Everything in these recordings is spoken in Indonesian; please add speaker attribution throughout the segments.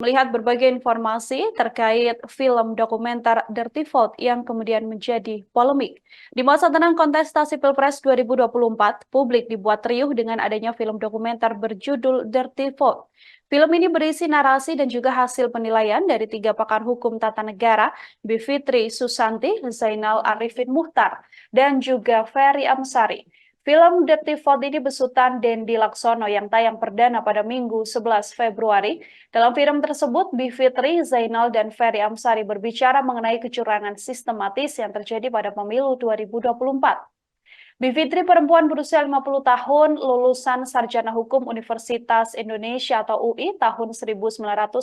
Speaker 1: melihat berbagai informasi terkait film dokumenter Dirty Vote yang kemudian menjadi polemik. Di masa tenang kontestasi Pilpres 2024, publik dibuat riuh dengan adanya film dokumenter berjudul Dirty Vote. Film ini berisi narasi dan juga hasil penilaian dari 3 pakar hukum tata negara, Bivitri Susanti, Zainal Arifin Muhtar, dan juga Ferry Amsari. Film Dirty Vote ini besutan Dendi Laksono yang tayang perdana pada Minggu 11 Februari. Dalam film tersebut, Bivitri, Zainal, dan Ferry Amsari berbicara mengenai kecurangan sistematis yang terjadi pada pemilu 2024. Bivitri perempuan berusia 50 tahun, lulusan Sarjana Hukum Universitas Indonesia atau UI tahun 1999.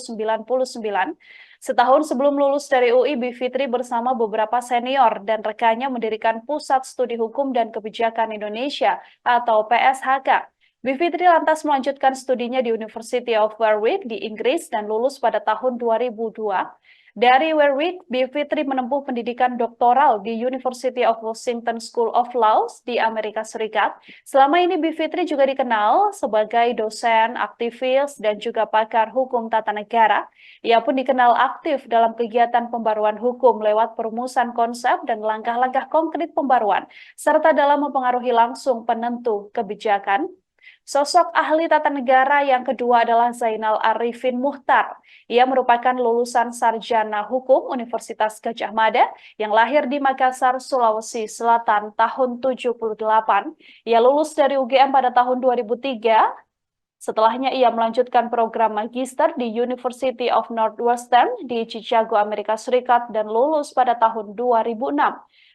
Speaker 1: Setahun sebelum lulus dari UI, Bivitri bersama beberapa senior dan rekannya mendirikan Pusat Studi Hukum dan Kebijakan Indonesia atau PSHK. Bivitri lantas melanjutkan studinya di University of Warwick di Inggris dan lulus pada tahun 2002. Dari Warwick, Bivitri menempuh pendidikan doktoral di University of Washington School of Law di Amerika Serikat. Selama ini Bivitri juga dikenal sebagai dosen, aktivis, dan juga pakar hukum tata negara. Ia pun dikenal aktif dalam kegiatan pembaruan hukum lewat perumusan konsep dan langkah-langkah konkret pembaruan, serta dalam mempengaruhi langsung penentu kebijakan. Sosok ahli tata negara yang kedua adalah Zainal Arifin Muhtar. Ia merupakan lulusan sarjana hukum Universitas Gadjah Mada yang lahir di Makassar, Sulawesi Selatan tahun 78. Ia lulus dari UGM pada tahun 2003. Setelahnya ia melanjutkan program magister di University of Northwestern di Chicago, Amerika Serikat dan lulus pada tahun 2006.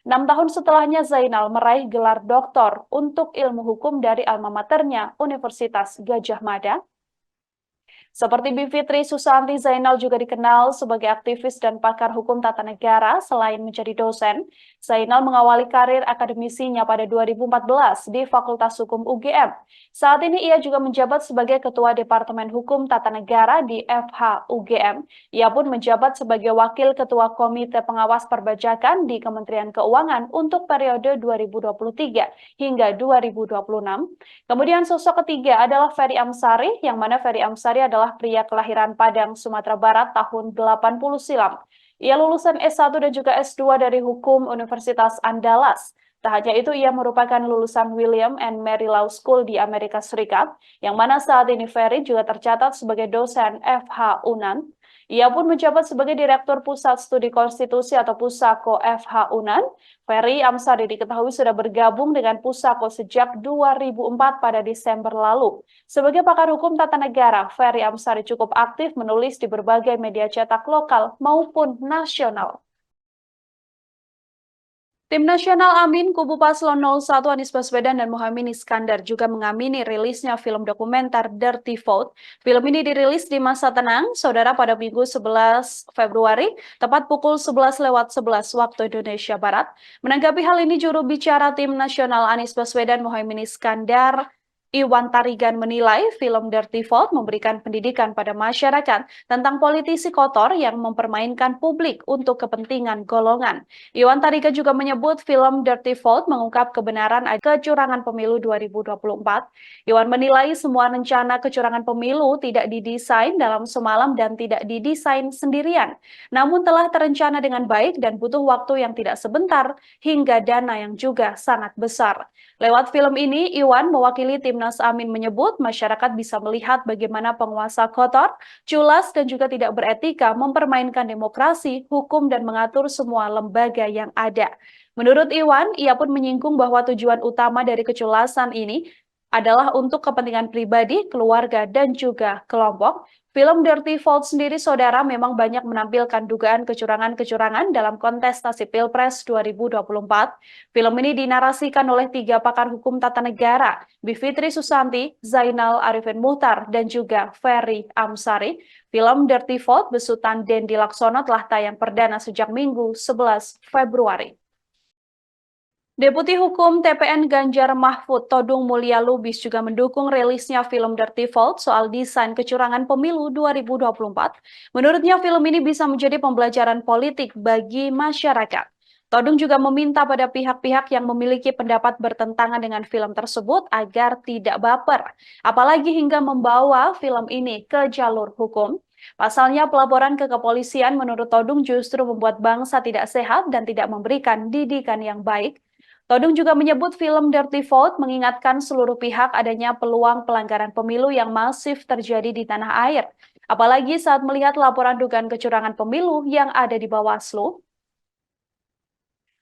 Speaker 1: 6 tahun setelahnya Zainal meraih gelar doktor untuk ilmu hukum dari alma maternya Universitas Gadjah Mada. Seperti Bivitri Susanti, Zainal juga dikenal sebagai aktivis dan pakar hukum tata negara selain menjadi dosen. Zainal mengawali karir akademisinya pada 2014 di Fakultas Hukum UGM. Saat ini ia juga menjabat sebagai Ketua Departemen Hukum Tata Negara di FH UGM. Ia pun menjabat sebagai Wakil Ketua Komite Pengawas Perbajakan di Kementerian Keuangan untuk periode 2023 hingga 2026. Kemudian sosok ketiga adalah Ferry Amsari, yang mana Ferry Amsari adalah pria kelahiran Padang, Sumatera Barat tahun 80 silam. Ia lulusan S1 dan juga S2 dari Hukum Universitas Andalas. Tak hanya itu, ia merupakan lulusan William and Mary Law School di Amerika Serikat, yang mana saat ini Ferry juga tercatat sebagai dosen FH UNAN. Ia pun menjabat sebagai Direktur Pusat Studi Konstitusi atau Pusako FH UNAN. Ferry Amsari diketahui sudah bergabung dengan Pusako sejak 2004 pada Desember lalu. Sebagai pakar hukum tata negara, Ferry Amsari cukup aktif menulis di berbagai media cetak lokal maupun nasional. Tim Nasional Amin kubu Paslon 01 Anies Baswedan dan Muhaimin Iskandar juga mengamini rilisnya film dokumenter Dirty Vote. Film ini dirilis di masa tenang, saudara, pada Minggu 11 Februari, tepat pukul 11:11 waktu Indonesia Barat. Menanggapi hal ini, juru bicara Tim Nasional Anies Baswedan Muhaimin Iskandar, Iwan Tarigan, menilai film Dirty Vote memberikan pendidikan pada masyarakat tentang politisi kotor yang mempermainkan publik untuk kepentingan golongan. Iwan Tarigan juga menyebut film Dirty Vote mengungkap kebenaran kecurangan pemilu 2024. Iwan menilai semua rencana kecurangan pemilu tidak didesain dalam semalam dan tidak didesain sendirian, namun telah terencana dengan baik dan butuh waktu yang tidak sebentar hingga dana yang juga sangat besar. Lewat film ini, Iwan mewakili Timnas Amin menyebut masyarakat bisa melihat bagaimana penguasa kotor, culas, dan juga tidak beretika mempermainkan demokrasi, hukum, dan mengatur semua lembaga yang ada. Menurut Iwan, ia pun menyinggung bahwa tujuan utama dari keculasan ini adalah untuk kepentingan pribadi, keluarga, dan juga kelompok. Film Dirty Vote sendiri, saudara, memang banyak menampilkan dugaan kecurangan-kecurangan dalam kontestasi Pilpres 2024. Film ini dinarasikan oleh 3 pakar hukum tata negara, Bivitri Susanti, Zainal Arifin Muhtar, dan juga Ferry Amsari. Film Dirty Vote besutan Dendi Laksono telah tayang perdana sejak Minggu 11 Februari. Deputi Hukum TPN Ganjar Mahfud Todung Mulya Lubis juga mendukung rilisnya film Dirty Vote soal desain kecurangan pemilu 2024. Menurutnya film ini bisa menjadi pembelajaran politik bagi masyarakat. Todung juga meminta pada pihak-pihak yang memiliki pendapat bertentangan dengan film tersebut agar tidak baper, apalagi hingga membawa film ini ke jalur hukum. Pasalnya, pelaporan ke kepolisian menurut Todung justru membuat bangsa tidak sehat dan tidak memberikan didikan yang baik. Todung juga menyebut film Dirty Vote mengingatkan seluruh pihak adanya peluang pelanggaran pemilu yang masif terjadi di tanah air. Apalagi saat melihat laporan dugaan kecurangan pemilu yang ada di Bawaslu.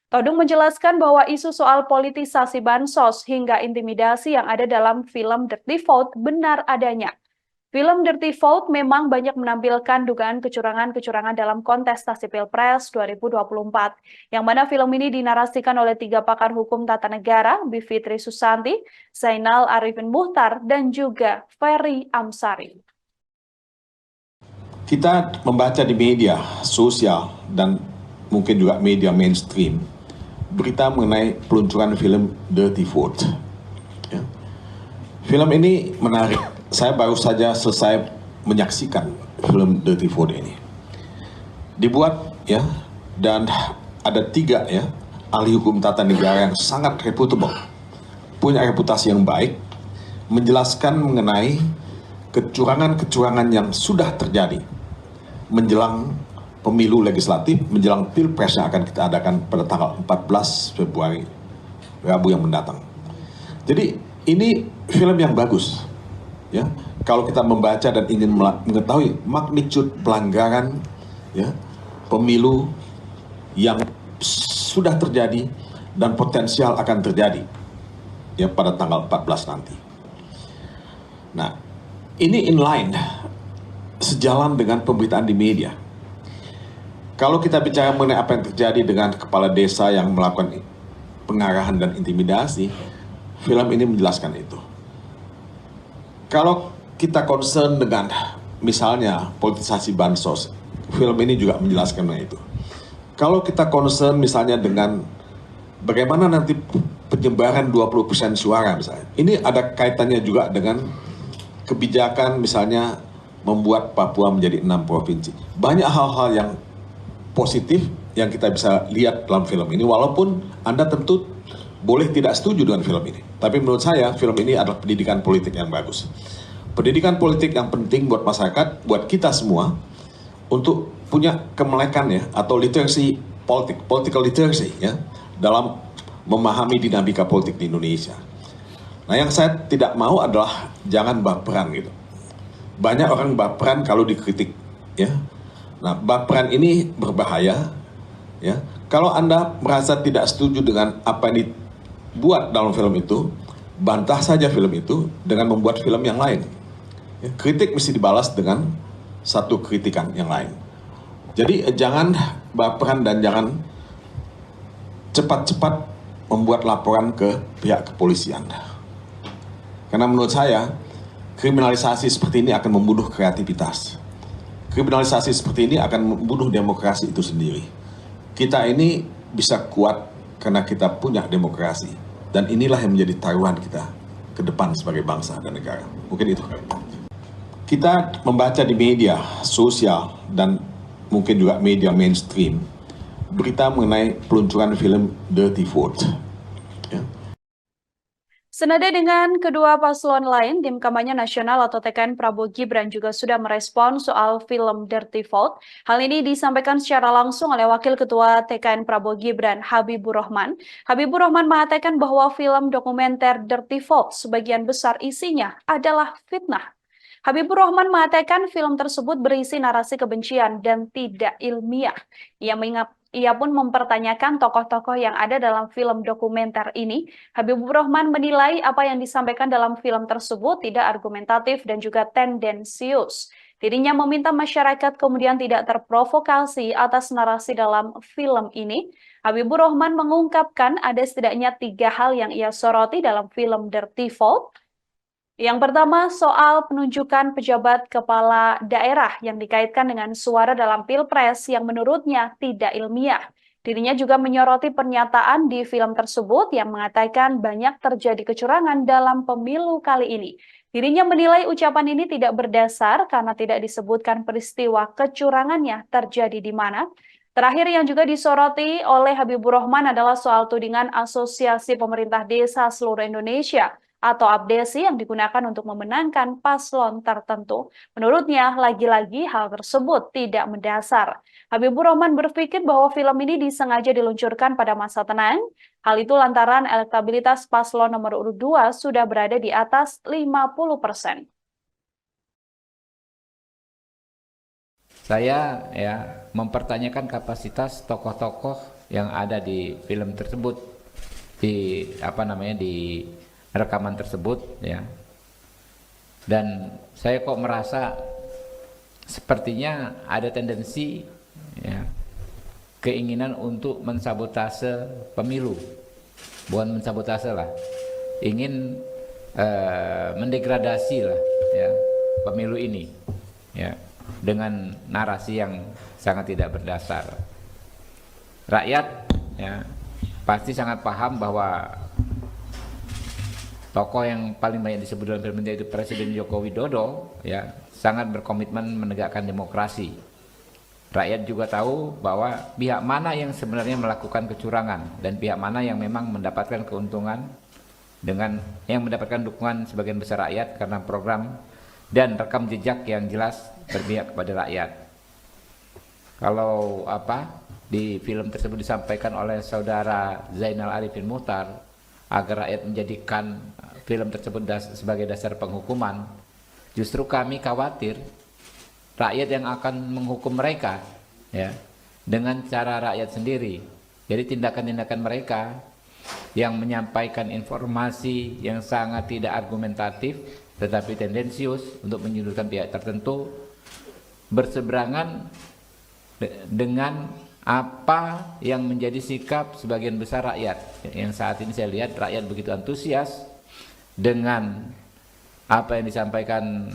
Speaker 1: Todung menjelaskan bahwa isu soal politisasi bansos hingga intimidasi yang ada dalam film Dirty Vote benar adanya. Film Dirty Vote memang banyak menampilkan dugaan kecurangan-kecurangan dalam kontestasi Pilpres 2024, yang mana film ini dinarasikan oleh 3 pakar hukum tata negara, Bivitri Susanti, Zainal Arifin Muhtar, dan juga Ferry Amsari.
Speaker 2: Kita membaca di media sosial dan mungkin juga media mainstream berita mengenai peluncuran film Dirty Vote. Ya. Film ini menarik. Saya baru saja selesai menyaksikan film Dirty Vote ini. Dibuat ya, dan ada 3 ya ahli hukum tata negara yang sangat reputable, punya reputasi yang baik, menjelaskan mengenai kecurangan-kecurangan yang sudah terjadi menjelang pemilu legislatif, menjelang Pilpres yang akan kita adakan pada tanggal 14 Februari, Rabu yang mendatang. Jadi ini film yang bagus, ya. Kalau kita membaca dan ingin mengetahui magnitude pelanggaran, ya, pemilu yang sudah terjadi dan potensial akan terjadi, ya, pada tanggal 14 nanti. Nah, ini inline, sejalan dengan pemberitaan di media. Kalau kita bicara mengenai apa yang terjadi dengan kepala desa yang melakukan pengarahan dan intimidasi, film ini menjelaskan itu. Kalau kita concern dengan misalnya politisasi bansos, film ini juga menjelaskan mengenai itu. Kalau kita concern misalnya dengan bagaimana nanti penyebaran 20% suara misalnya, ini ada kaitannya juga dengan kebijakan misalnya membuat Papua menjadi 6 provinsi. Banyak hal-hal yang positif yang kita bisa lihat dalam film ini, walaupun Anda tentu boleh tidak setuju dengan film ini. Tapi menurut saya, film ini adalah pendidikan politik yang bagus. Pendidikan politik yang penting buat masyarakat, buat kita semua, untuk punya kemelekan ya, atau literacy politik, political literacy ya, dalam memahami dinamika politik di Indonesia. Nah, yang saya tidak mau adalah jangan baperan gitu. Banyak orang baperan kalau dikritik ya. Nah, baperan ini berbahaya, ya. Kalau Anda merasa tidak setuju dengan apa yang dibuat dalam film itu, bantah saja film itu dengan membuat film yang lain. Ya, kritik mesti dibalas dengan satu kritikan yang lain. Jadi jangan baperan dan jangan cepat-cepat membuat laporan ke pihak kepolisian. Karena menurut saya, kriminalisasi seperti ini akan membunuh kreativitas. Kriminalisasi seperti ini akan membunuh demokrasi itu sendiri. Kita ini bisa kuat karena kita punya demokrasi. Dan inilah yang menjadi taruhan kita ke depan sebagai bangsa dan negara. Mungkin itu. Kita membaca di media sosial dan mungkin juga media mainstream berita mengenai peluncuran film Dirty Vote. Ya.
Speaker 1: Senada dengan kedua paslon lain, Tim Kampanye Nasional atau TKN Prabowo Gibran juga sudah merespon soal film Dirty Vote. Hal ini disampaikan secara langsung oleh Wakil Ketua TKN Prabowo Gibran, Habibur Rahman. Habibur Rahman mengatakan bahwa film dokumenter Dirty Vote sebagian besar isinya adalah fitnah. Habibur Rahman mengatakan film tersebut berisi narasi kebencian dan tidak ilmiah. Ia pun mempertanyakan tokoh-tokoh yang ada dalam film dokumenter ini. Habibur Rahman menilai apa yang disampaikan dalam film tersebut tidak argumentatif dan juga tendensius. Dirinya meminta masyarakat kemudian tidak terprovokasi atas narasi dalam film ini. Habibur Rahman mengungkapkan ada setidaknya 3 hal yang ia soroti dalam film Dirty Vote. Yang pertama, soal penunjukan pejabat kepala daerah yang dikaitkan dengan suara dalam Pilpres yang menurutnya tidak ilmiah. Dirinya juga menyoroti pernyataan di film tersebut yang mengatakan banyak terjadi kecurangan dalam pemilu kali ini. Dirinya menilai ucapan ini tidak berdasar karena tidak disebutkan peristiwa kecurangannya terjadi di mana. Terakhir yang juga disoroti oleh Habibur Rahman adalah soal tudingan Asosiasi Pemerintah Desa seluruh Indonesia atau abdesi yang digunakan untuk memenangkan paslon tertentu. Menurutnya, lagi-lagi hal tersebut tidak mendasar. Habibur Rahman berpikir bahwa film ini disengaja diluncurkan pada masa tenang. Hal itu lantaran elektabilitas paslon nomor urut 2 sudah berada di atas 50%.
Speaker 3: Saya mempertanyakan kapasitas tokoh-tokoh yang ada di film tersebut, di di rekaman tersebut ya. Dan saya kok merasa sepertinya ada tendensi ya, keinginan untuk mensabotase pemilu. Bukan mensabotase lah, ingin mendegradasi lah ya pemilu ini ya, dengan narasi yang sangat tidak berdasar. Rakyat ya pasti sangat paham bahwa tokoh yang paling banyak disebut dalam film itu Presiden Joko Widodo ya sangat berkomitmen menegakkan demokrasi. Rakyat juga tahu bahwa pihak mana yang sebenarnya melakukan kecurangan dan pihak mana yang memang mendapatkan keuntungan dengan yang mendapatkan dukungan sebagian besar rakyat karena program dan rekam jejak yang jelas berpihak kepada rakyat. Kalau di film tersebut disampaikan oleh saudara Zainal Arifin Muchtar agar rakyat menjadikan film tersebut sebagai dasar penghukuman, justru kami khawatir rakyat yang akan menghukum mereka ya dengan cara rakyat sendiri. Jadi tindakan-tindakan mereka yang menyampaikan informasi yang sangat tidak argumentatif tetapi tendensius untuk menyudutkan pihak tertentu berseberangan dengan apa yang menjadi sikap sebagian besar rakyat. Yang saat ini saya lihat rakyat begitu antusias dengan apa yang disampaikan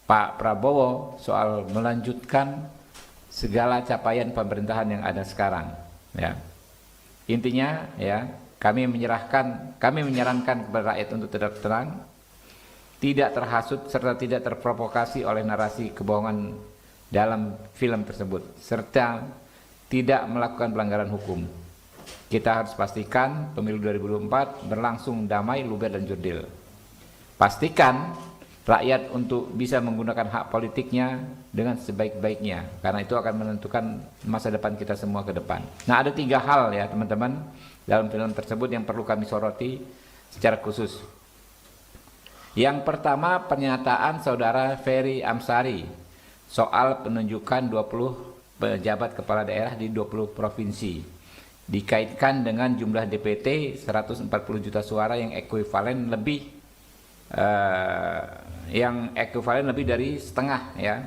Speaker 3: Pak Prabowo soal melanjutkan segala capaian pemerintahan yang ada sekarang ya. Intinya ya, kami menyarankan kepada rakyat untuk tetap tenang, tidak terhasut serta tidak terprovokasi oleh narasi kebohongan dalam film tersebut, serta tidak melakukan pelanggaran hukum. Kita harus pastikan pemilu 2024 berlangsung damai, luber, dan jurdil. Pastikan rakyat untuk bisa menggunakan hak politiknya dengan sebaik-baiknya, karena itu akan menentukan masa depan kita semua ke depan. Nah, ada 3 hal ya teman-teman dalam film tersebut yang perlu kami soroti secara khusus. Yang pertama, pernyataan saudara Ferry Amsari soal penunjukan 20 pejabat kepala daerah di 20 provinsi dikaitkan dengan jumlah DPT 140 juta suara yang ekuivalen lebih dari setengah ya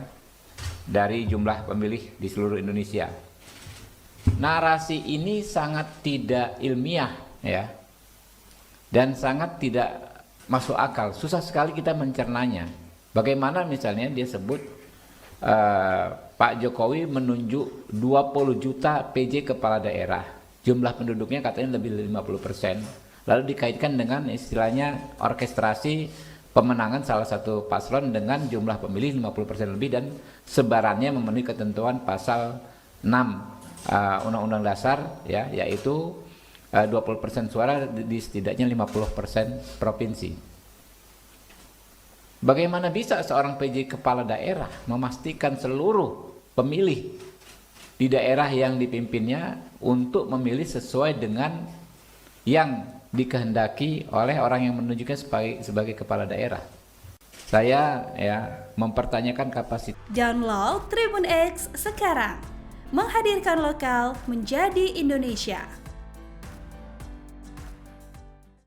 Speaker 3: dari jumlah pemilih di seluruh Indonesia. Narasi ini sangat tidak ilmiah ya dan sangat tidak masuk akal. Susah sekali kita mencernanya. Bagaimana misalnya dia sebut Pak Jokowi menunjuk 20 juta PJ kepala daerah, jumlah penduduknya katanya lebih dari 50%, lalu dikaitkan dengan istilahnya orkestrasi pemenangan salah satu paslon dengan jumlah pemilih 50% lebih dan sebarannya memenuhi ketentuan pasal 6 Undang-Undang Dasar ya, yaitu 20% suara di setidaknya 50% provinsi. Bagaimana bisa seorang PJ kepala daerah memastikan seluruh pemilih di daerah yang dipimpinnya untuk memilih sesuai dengan yang dikehendaki oleh orang yang menunjuknya sebagai kepala daerah? Saya mempertanyakan kapasitas.
Speaker 4: Download Tribun X sekarang, menghadirkan lokal menjadi Indonesia.